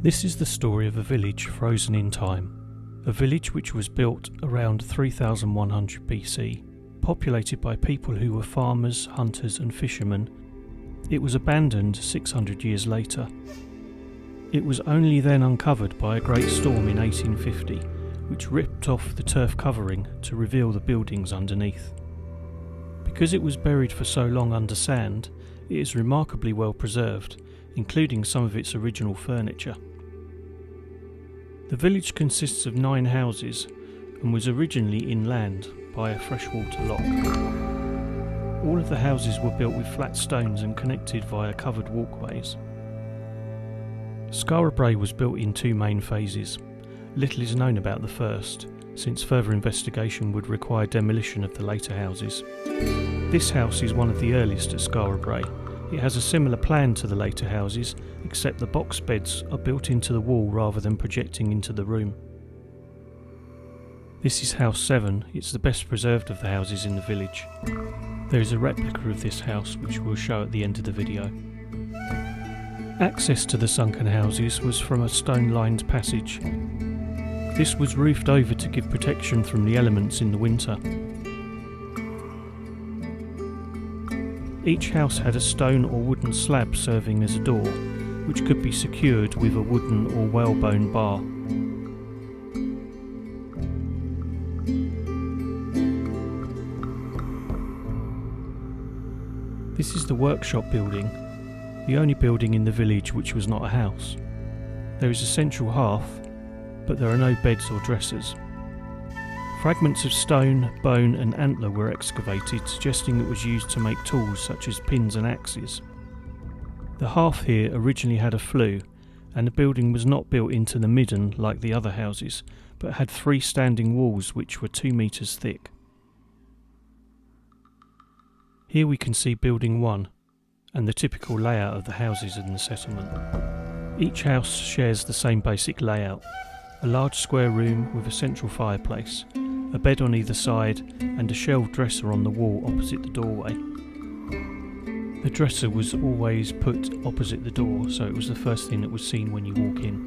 This is the story of a village frozen in time. A village which was built around 3100 BC, populated by people who were farmers, hunters and fishermen. It was abandoned 600 years later. It was only then uncovered by a great storm in 1850, which ripped off the turf covering to reveal the buildings underneath. Because it was buried for so long under sand, it is remarkably well preserved, including some of its original furniture. The village consists of 9 houses and was originally inland by a freshwater lock. All of the houses were built with flat stones and connected via covered walkways. Skara Brae was built in 2 main phases. Little is known about the first, since further investigation would require demolition of the later houses. This house is one of the earliest at Skara Brae. It has a similar plan to the later houses, except the box beds are built into the wall rather than projecting into the room. This is house 7, it's the best preserved of the houses in the village. There is a replica of this house which we'll show at the end of the video. Access to the sunken houses was from a stone-lined passage. This was roofed over to give protection from the elements in the winter. Each house had a stone or wooden slab serving as a door, which could be secured with a wooden or whalebone bar. This is the workshop building, the only building in the village which was not a house. There is a central hearth, but there are no beds or dressers. Fragments of stone, bone and antler were excavated, suggesting it was used to make tools such as pins and axes. The hearth here originally had a flue, and the building was not built into the midden like the other houses, but had 3 standing walls which were 2 metres thick. Here we can see building 1, and the typical layout of the houses in the settlement. Each house shares the same basic layout. A large square room with a central fireplace, a bed on either side and a shelved dresser on the wall opposite the doorway. The dresser was always put opposite the door, so it was the first thing that was seen when you walk in.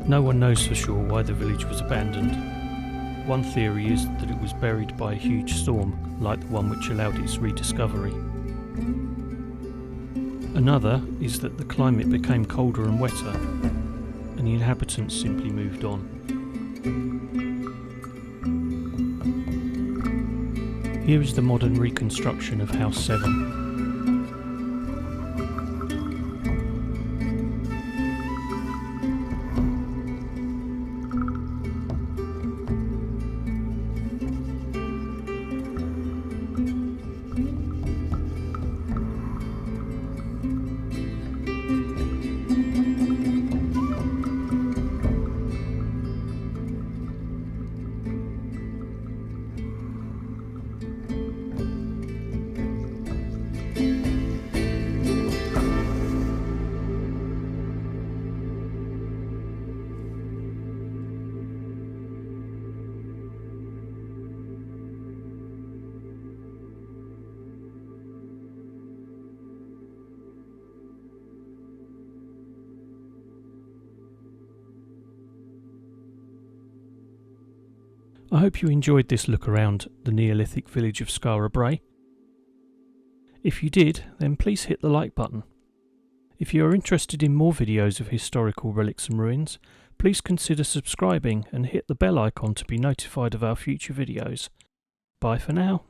No one knows for sure why the village was abandoned. One theory is that it was buried by a huge storm, like the one which allowed its rediscovery. Another is that the climate became colder and wetter, and the inhabitants simply moved on. Here is the modern reconstruction of House 7. I hope you enjoyed this look around the Neolithic village of Skara Brae. If you did, then please hit the like button. If you are interested in more videos of historical relics and ruins, please consider subscribing and hit the bell icon to be notified of our future videos. Bye for now.